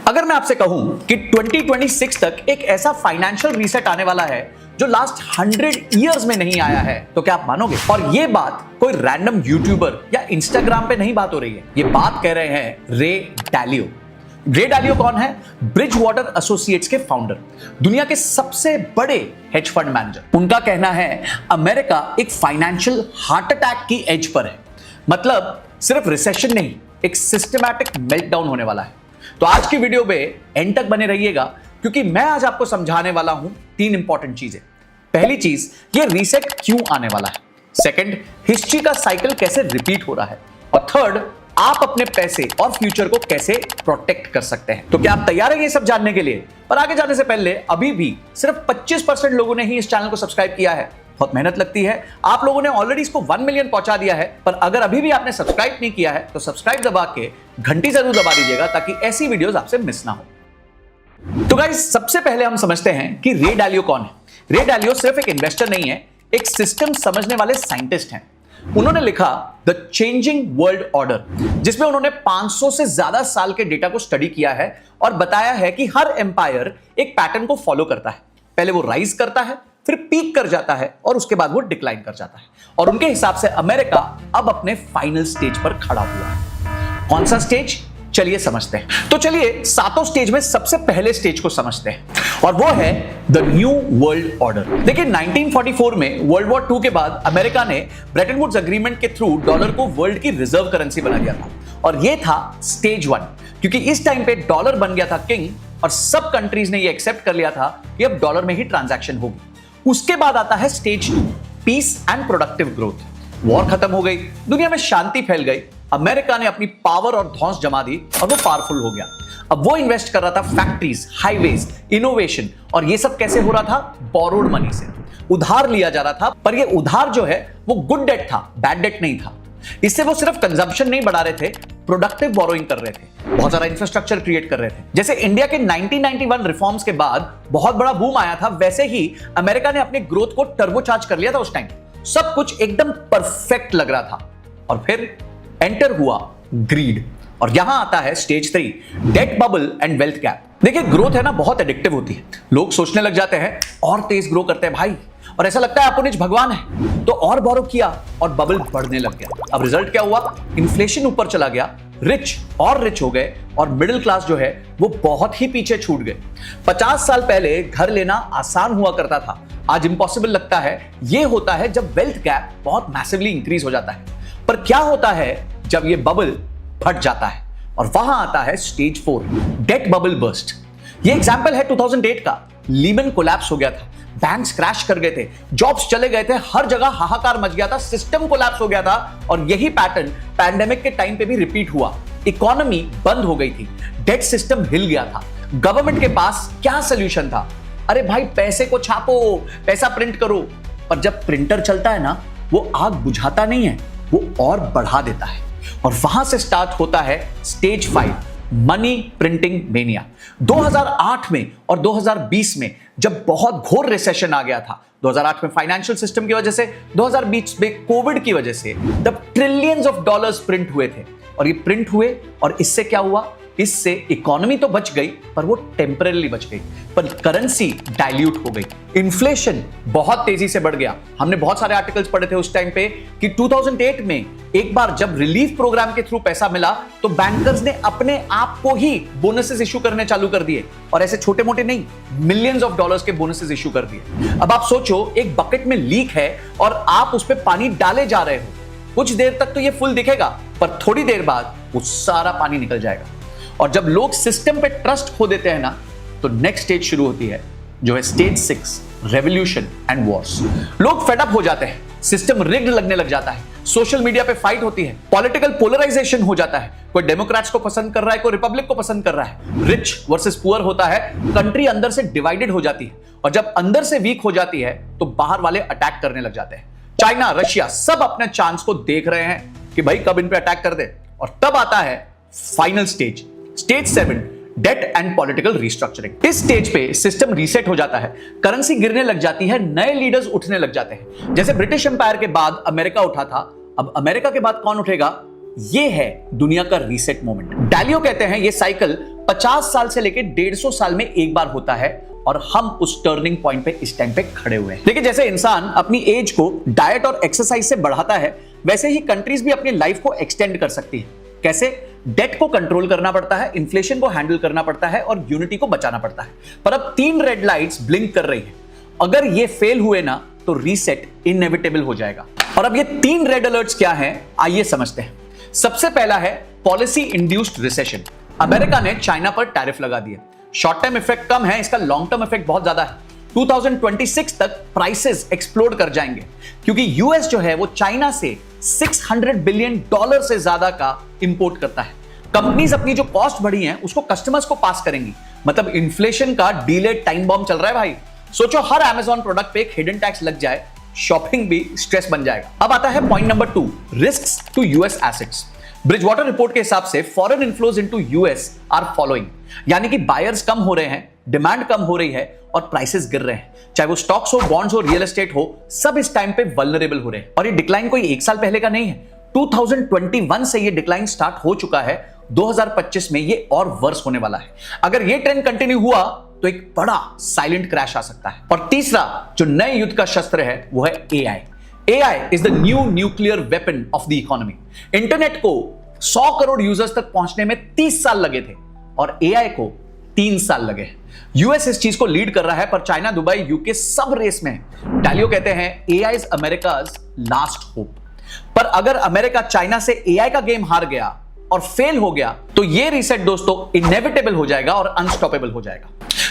अगर मैं आपसे कहूं कि 2026 तक एक ऐसा फाइनेंशियल रीसेट आने वाला है जो लास्ट 100 इयर्स में नहीं आया है, तो क्या आप मानोगे? और ये बात कोई रैंडम यूट्यूबर या इंस्टाग्राम पे नहीं बात हो रही है, ये बात कह रहे हैं रे डालियो। रे डालियो कौन है? ब्रिजवाटर एसोसिएट्स के फाउंडर, दुनिया के सबसे बड़े हेज फंड मैनेजर। उनका कहना है अमेरिका एक फाइनेंशियल हार्ट अटैक की एज पर है। मतलब सिर्फ रिसेशन नहीं, एक सिस्टमैटिक मेल्टडाउन होने वाला है। तो आज की वीडियो में एंड तक बने रहिएगा, क्योंकि मैं आज आपको समझाने वाला हूं 3 इंपॉर्टेंट चीजें। पहली चीज, ये रीसेट क्यों आने वाला है। सेकंड, हिस्ट्री का साइकिल कैसे रिपीट हो रहा है। और थर्ड, आप अपने पैसे और फ्यूचर को कैसे प्रोटेक्ट कर सकते हैं। तो क्या आप तैयार हैं ये सब जानने के लिए? पर आगे जाने से पहले अभी भी सिर्फ 25% लोगों ने ही इस चैनल को सब्सक्राइब किया है। बहुत मेहनत लगती है, आप लोगों ने ऑलरेडी इसको 1 मिलियन पहुंचा दिया है, पर अगर अभी भी आपने सब्सक्राइब नहीं किया है तो सब्सक्राइब दबा के घंटी जरूर दबा दीजिएगा, ताकि ऐसी वीडियोस आपसे मिस ना हो। तो गाइस, सबसे पहले हम समझते हैं कि रे डालियो कौन है। रे डालियो सिर्फ एक इन्वेस्टर नहीं है, एक सिस्टम समझने वाले साइंटिस्ट हैं। उन्होंने लिखा द चेंजिंग वर्ल्ड ऑर्डर, जिसमें उन्होंने 500 से ज्यादा साल के डेटा को स्टडी किया है और बताया है कि हर एम्पायर एक पैटर्न को फॉलो करता है। पहले वो राइज करता है, फिर पीक कर जाता है और उसके बाद वो डिक्लाइन कर जाता है। और उनके हिसाब से अमेरिका अब अपने फाइनल स्टेज पर खड़ा हुआ है। कौन सा स्टेज? चलिए समझते हैं। तो चलिए 7 स्टेज में सबसे पहले स्टेज को समझते हैं, और वो है द न्यू वर्ल्ड ऑर्डर। देखिए 1944 में वर्ल्ड वॉर 2 के बाद अमेरिका ने ब्रेटन वुड्स एग्रीमेंट के थ्रू डॉलर को वर्ल्ड की रिजर्व करेंसी बना दिया था, और ये था स्टेज 1, क्योंकि इस टाइम पे डॉलर बन गया था किंग, और सब कंट्रीज ने ये एक्सेप्ट कर लिया था कि अब डॉलर में ही ट्रांजैक्शन होगी। उसके बाद आता है stage 2, peace and productive growth. War खत्म हो गई, दुनिया में शांति फैल गई, अमेरिका ने अपनी पावर और धौंस जमा दी और वो पावरफुल हो गया। अब वो इन्वेस्ट कर रहा था फैक्ट्रीज, हाईवेज, इनोवेशन, और ये सब कैसे हो रहा था? बोरोड मनी से, उधार लिया जा रहा था। पर ये उधार जो है वो गुड डेट था, बैड डेट नहीं था। इससे वो सिर्फ कंजम्पशन नहीं बढ़ा रहे थे, प्रोडक्टिव बोरोइंग कर रहे थे, बहुत सारा इंफ्रास्ट्रक्चर क्रिएट कर रहे थे। जैसे इंडिया के 1991 रिफॉर्म्स के बाद बहुत बड़ा बूम आया था, वैसे ही अमेरिका ने अपने ग्रोथ को टर्बोचार्ज कर लिया था। उस टाइम सब कुछ एकदम परफेक्ट लग रहा था। और फिर एंटर हुआ ग्रीड, और यहां आता है stage 3, debt bubble and wealth gap. देखिए ग्रोथ है ना, बहुत एडिक्टिव होती है। लोग सोचने लग जाते हैं और तेज ग्रो करते हैं भाई, और ऐसा लगता है अपन भगवान है, तो और बोरो किया और बबल बढ़ने लग गया। अब रिजल्ट क्या हुआ? इन्फ्लेशन ऊपर चला गया, रिच और रिच हो गए, और मिडिल क्लास जो है वो बहुत ही पीछे छूट गए। 50 साल पहले घर लेना आसान हुआ करता था, आज इंपॉसिबल लगता है। ये होता है जब वेल्थ गैप बहुत मैसिवली इंक्रीज हो जाता है। पर क्या होता है जब ये बबल फट जाता है? और वहां आता है स्टेज 4, डेट बबल बर्स्ट। ये एग्जांपल है 2008 का। लीमन कोलैप्स हो गया था, बैंक्स क्रैश कर गए थे, जॉब्स चले गए थे, हर जगह हाहाकार मच गया था, सिस्टम कोलैप्स हो गया था। और यही पैटर्न पैंडेमिक के टाइम पे भी रिपीट हुआ। इकोनॉमी बंद हो गई थी, डेट सिस्टम हिल गया था। गवर्नमेंट के पास क्या सोल्यूशन था? अरे भाई पैसे को छापो, पैसा प्रिंट करो। पर जब प्रिंटर चलता है ना, वो आग बुझाता नहीं है, वो और बढ़ा देता है। और वहां से स्टार्ट होता है स्टेज 5, मनी प्रिंटिंग मेनिया। 2008 में और 2020 में जब बहुत घोर रिसेशन आ गया था, 2008 में फाइनेंशियल सिस्टम की वजह से, 2020 में कोविड की वजह से, तब ट्रिलियंस ऑफ डॉलर्स प्रिंट हुए थे। और ये प्रिंट हुए, और इससे क्या हुआ? इससे इकोनॉमी तो बच गई, पर वो टेम्परेरी बच गई, पर करेंसी डाइल्यूट हो गई। इन्फ्लेशन बहुत तेजी से बढ़ गया। हमने बहुत सारे आर्टिकल्स पढ़े थे उस टाइम पे कि 2008 में एक बार जब रिलीफ प्रोग्राम के थ्रू पैसा मिला, तो बैंकर्स ने अपने आप को ही बोनसेस इशू करने चालू कर दिए, और ऐसे छोटे मोटे नहीं, मिलियंस ऑफ डॉलर्स के बोनसेस इशू कर दिए। अब आप सोचो, एक बकेट में लीक है और आप उस पर पानी डाले जा रहे हो। कुछ देर तक तो ये फुल दिखेगा, पर थोड़ी देर बाद वो सारा पानी निकल जाएगा। और जब लोग सिस्टम पे ट्रस्ट खो देते हैं ना, तो नेक्स्ट स्टेज शुरू होती है, जो है स्टेज 6, रेवोल्यूशन एंड वॉर्स। लोग फेड अप हो जाते हैं, सिस्टम रिग्ड लगने लग जाता है, सोशल मीडिया पे फाइट होती है, पॉलिटिकल पोलराइजेशन हो जाता है। कोई डेमोक्रेट्स को पसंद कर रहा है, कोई रिपब्लिक को पसंद कर रहा है, रिच वर्सेस पुअर होता है, कंट्री अंदर से डिवाइडेड हो जाती है। और जब अंदर से वीक हो जाती है, तो बाहर वाले अटैक करने लग जाते हैं। चाइना, रशिया सब अपने चांस को देख रहे हैं कि भाई कब इन पे अटैक कर दे। और तब आता है final stage, stage 7, debt and political restructuring. इस स्टेज पे सिस्टम रीसेट हो जाता है, करेंसी गिरने लग जाती है, नए लीडर्स उठने लग जाते हैं। जैसे ब्रिटिश एम्पायर के बाद अमेरिका उठा था, अब अमेरिका के बाद कौन उठेगा? ये है दुनिया का रीसेट मोमेंट। डालियो कहते हैं ये साइकिल 50 साल से लेकर 150 साल में एक बार होता है और हम उस टर्निंग पॉइंट पे इस टाइम पे खड़े हुए हैं। देखिए, जैसे इंसान अपनी एज को डाइट और एक्सरसाइज से बढ़ाता है, वैसे ही कंट्रीज भी अपनी लाइफ को एक्सटेंड कर सकती है। कैसे? डेट को कंट्रोल करना पड़ता है, इन्फ्लेशन को हैंडल करना पड़ता है और यूनिटी को बचाना पड़ता है। पर अब 3 रेड लाइट्स ब्लिंक कर रही है। अगर ये फेल हुए ना तो रीसेट इनएविटेबल हो जाएगा। और अब ये 3 रेड अलर्ट्स क्या हैं, आइए समझते हैं। सबसे पहला है पॉलिसी इंड्यूस्ड रिसेशन। अमेरिका ने चाइना पर टैरिफ लगा दिए। शॉर्ट टर्म इफेक्ट कम है, इसका लॉन्ग टर्म इफेक्ट बहुत ज्यादा है। 2026 तक प्राइसेस एक्सप्लोड कर जाएंगे क्योंकि यूएस जो है वो चाइना से $600 बिलियन से ज्यादा का इंपोर्ट करता है। कंपनीज अपनी जो कॉस्ट बढ़ी है उसको कस्टमर्स को पास करेंगी। मतलब इन्फ्लेशन का डिलेड टाइम बॉम्ब चल रहा है भाई। सोचो हर अमेज़न प्रोडक्ट पे एक हिडन टैक्स लग जाए, शॉपिंग भी स्ट्रेस बन जाएगा। अब आता है point number 2, risks to US assets. Bridgewater report के हिसाब से foreign inflows into US are following, यानी कि बायर्स कम हो रहे हैं, डिमांड कम हो रही है और प्राइसेस गिर रहे हैं। चाहे वो स्टॉक्स हो, बॉन्ड्स हो, रियल एस्टेट हो, सब इस टाइम पे वल्नरेबल हो रहे हैं। और ये डिक्लाइन कोई 1 साल पहले का नहीं है, 2021 से ये डिक्लाइन स्टार्ट हो चुका है। 2025 में ये और वर्स होने वाला है। अगर ये ट्रेंड कंटिन्यू हुआ तो एक बड़ा साइलेंट क्रैश आ सकता है। और तीसरा जो नए युद्ध का शस्त्र है वो है AI. AI is the new nuclear weapon of the economy. Internet को 100 करोड़ यूजर्स तक पहुंचने में 30 साल लगे थे और एआई को 3 साल लगे। यूएस इस चीज को लीड कर रहा है, पर चाइना, दुबई, यूके सब रेस में है। डालियो कहते हैं AI is America's last hope. पर अगर अमेरिका चाइना से एआई का गेम हार गया और फेल हो गया तो ये रीसेट दोस्तों इनएविटेबल हो जाएगा और अनस्टॉपेबल हो जाएगा।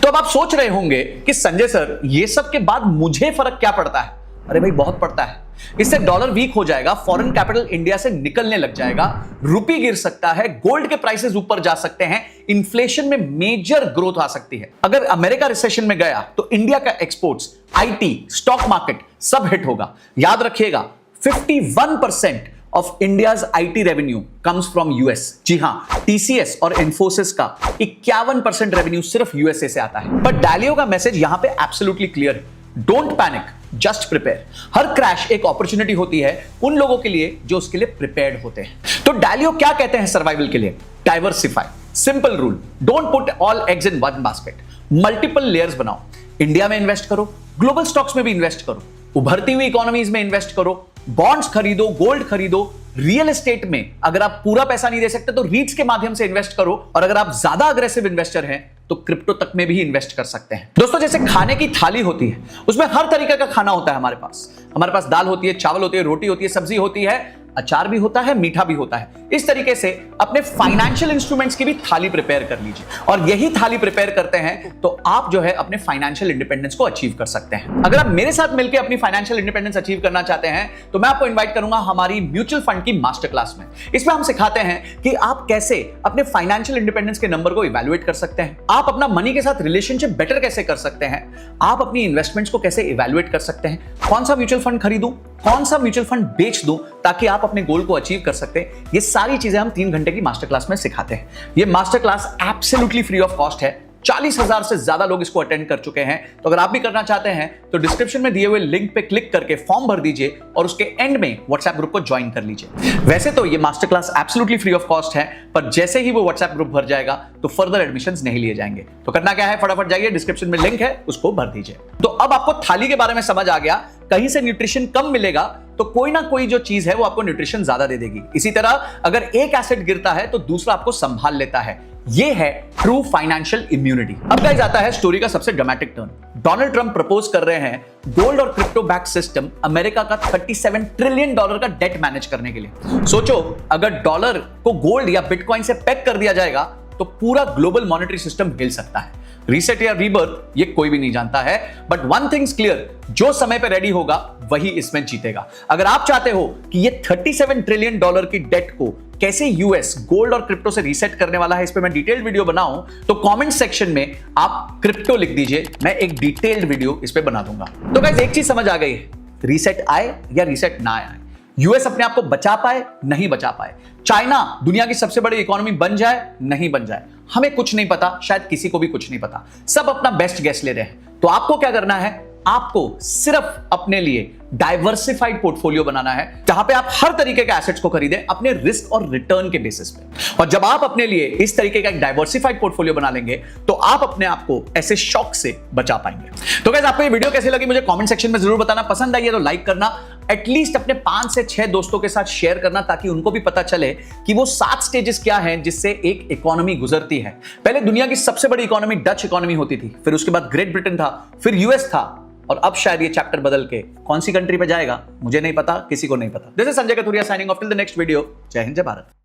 तो अब आप सोच रहे होंगे कि संजय सर, ये सब के बाद मुझे फर्क क्या पड़ता है? अरे भाई, बहुत पड़ता है। इससे डॉलर वीक हो जाएगा, फॉरेन कैपिटल इंडिया से निकलने लग जाएगा, रुपी गिर सकता है, गोल्ड के प्राइसेस ऊपर जा सकते हैं, इन्फ्लेशन में मेजर ग्रोथ आ सकती है। अगर अमेरिका रिसेशन में गया तो इंडिया का एक्सपोर्ट्स, आईटी, स्टॉक मार्केट सब हिट होगा। याद रखिएगा, 51% ऑफ India's IT revenue comes from US. जी हां, टीसीएस और इन्फोसिस का 51% रेवेन्यू सिर्फ यूएसए से आता है। पर डालियो का मैसेज यहां पे एब्सोल्युटली क्लियर है, don't panic, just prepare. Her crash एक अपॉर्चुनिटी होती है उन लोगों के लिए जो उसके लिए प्रिपेयर्ड होते हैं। तो डालियो क्या कहते हैं सर्वाइवल के लिए? Diversify, simple rule, don't put all eggs in one basket. Multiple layers बनाओ। इंडिया में इन्वेस्ट करो, ग्लोबल स्टॉक्स में भी इन्वेस्ट करो, उभरती हुई इकोनॉमीज में इन्वेस्ट करो, बॉन्ड्स खरीदो, गोल्ड खरीदो, रियल एस्टेट में अगर आप पूरा पैसा नहीं दे सकते तो रीट्स के माध्यम से इन्वेस्ट करो, और अगर आप ज्यादा अग्रेसिव इन्वेस्टर हैं तो क्रिप्टो तक में भी इन्वेस्ट कर सकते हैं। दोस्तों, जैसे खाने की थाली होती है, उसमें हर तरीके का खाना होता है। हमारे पास दाल होती है, चावल होती है, रोटी होती है, सब्जी होती है, अचार भी होता है, मीठा भी होता है। इस तरीके से अपने फाइनेंशियल इंस्ट्रूमेंट्स की भी थाली प्रिपेयर कर लीजिए, और यही थाली प्रिपेयर करते हैं तो आप जो है अपने फाइनेंशियल इंडिपेंडेंस को अचीव कर सकते हैं। अगर आप मेरे साथ मिलकर अपनी फाइनेंशियल इंडिपेंडेंस अचीव करना चाहते हैं तो मैं आपको इन्वाइट करूंगा हमारी म्यूचुअल फंड की मास्टर क्लास में। इसमें हम सिखाते हैं कि आप कैसे अपने फाइनेंशियल इंडिपेंडेंस के नंबर को इवैल्यूएट कर सकते हैं, आप अपना मनी के साथ रिलेशनशिप बेटर कैसे कर सकते हैं, आप अपनी इन्वेस्टमेंट्स को कैसे इवैल्यूएट कर सकते हैं, कौन सा म्यूचुअल फंड खरीदूं, कौन सा म्यूचुअल फंड बेच दूं ताकि आप अपने गोल को अचीव कर सकते हैं। ये सारी चीजें हम 3 घंटे की मास्टर क्लास में सिखाते हैं। ये master class absolutely free of cost है। 40,000 से ज्यादा लोग इसको अटेंड कर चुके हैं। तो अगर आप भी करना चाहते हैं तो डिस्क्रिप्शन में दिए हुए लिंक पे क्लिक करके फॉर्म भर दीजिए और उसके एंड में व्हाट्सएप ग्रुप को ज्वाइन कर लीजिए। वैसे तो ये master class absolutely free of cost है, पर जैसे ही वो व्हाट्सएप ग्रुप भर जाएगा तो फर्दर एडमिशंस नहीं लिए जाएंगे। तो करना क्या है, फटाफट जाइए, डिस्क्रिप्शन में लिंक है, उसको भर दीजिए। तो अब आपको थाली के बारे में समझ आ गया। कहीं से न्यूट्रिशन कम मिलेगा तो कोई ना कोई जो चीज है वो आपको न्यूट्रिशन ज्यादा दे देगी। इसी तरह अगर एक एसेट गिरता है तो दूसरा आपको संभाल लेता है। ये है ट्रू फाइनेंशियल इम्यूनिटी। अब गाइस आता है स्टोरी का सबसे dramatic turn. Donald Trump propose कर रहे हैं गोल्ड और क्रिप्टो बैक सिस्टम अमेरिका का $37 ट्रिलियन का डेट मैनेज करने के लिए। सोचो, अगर डॉलर को गोल्ड या बिटकॉइन से पैक कर दिया जाएगा तो पूरा ग्लोबल मॉनेटरी सिस्टम हिल सकता है। रीसेट या रीबर्थ ये कोई भी नहीं जानता है, बट वन थिंग्स क्लियर, जो समय पे रेडी होगा वही इसमें जीतेगा। अगर आप चाहते हो कि ये $37 ट्रिलियन की डेट को कैसे यूएस गोल्ड और क्रिप्टो से रीसेट करने वाला है, इस पे मैं डिटेल्ड वीडियो बनाऊं तो कमेंट सेक्शन में आप क्रिप्टो लिख दीजिए, मैं एक डिटेल्ड वीडियो इस पे बना दूंगा। तो गाइस एक चीज समझ आ गई है, रीसेट आए या रीसेट ना आए, यूएस अपने आप को बचा पाए नहीं बचा पाए, चाइना दुनिया की सबसे बड़ी इकोनॉमी बन जाए नहीं बन जाए, हमें कुछ नहीं पता, शायद किसी को भी कुछ नहीं पता, सब अपना बेस्ट गेस ले रहे हैं। तो आपको क्या करना है, आपको सिर्फ अपने लिए डाइवर्सिफाइड पोर्टफोलियो बनाना है, जहां पे आप हर तरीके के एसेट्स को खरीदें अपने रिस्क और रिटर्न के बेसिस पे। और जब आप अपने लिए इस तरीके का एक डाइवर्सिफाइड पोर्टफोलियो बना लेंगे तो आप अपने आप को ऐसे शॉक से बचा पाएंगे। तो गाइस, आपको ये वीडियो कैसी लगी मुझे कमेंट सेक्शन में जरूर बताना। पसंद आई है तो लाइक करना, एटलीस्ट अपने 5 से 6 दोस्तों के साथ शेयर करना, ताकि उनको भी पता चले कि वो 7 स्टेजेस क्या हैं जिससे एक इकोनॉमी गुजरती है। पहले दुनिया की सबसे बड़ी इकोनॉमी डच इकोनॉमी होती थी, फिर उसके बाद ग्रेट ब्रिटेन था, फिर यूएस था, और अब शायद ये चैप्टर बदल के कौन सी कंट्री पे जाएगा मुझे नहीं पता, किसी को नहीं पता। This is Sanjay Kathuria signing off till the next video. जय हिंद, जय भारत।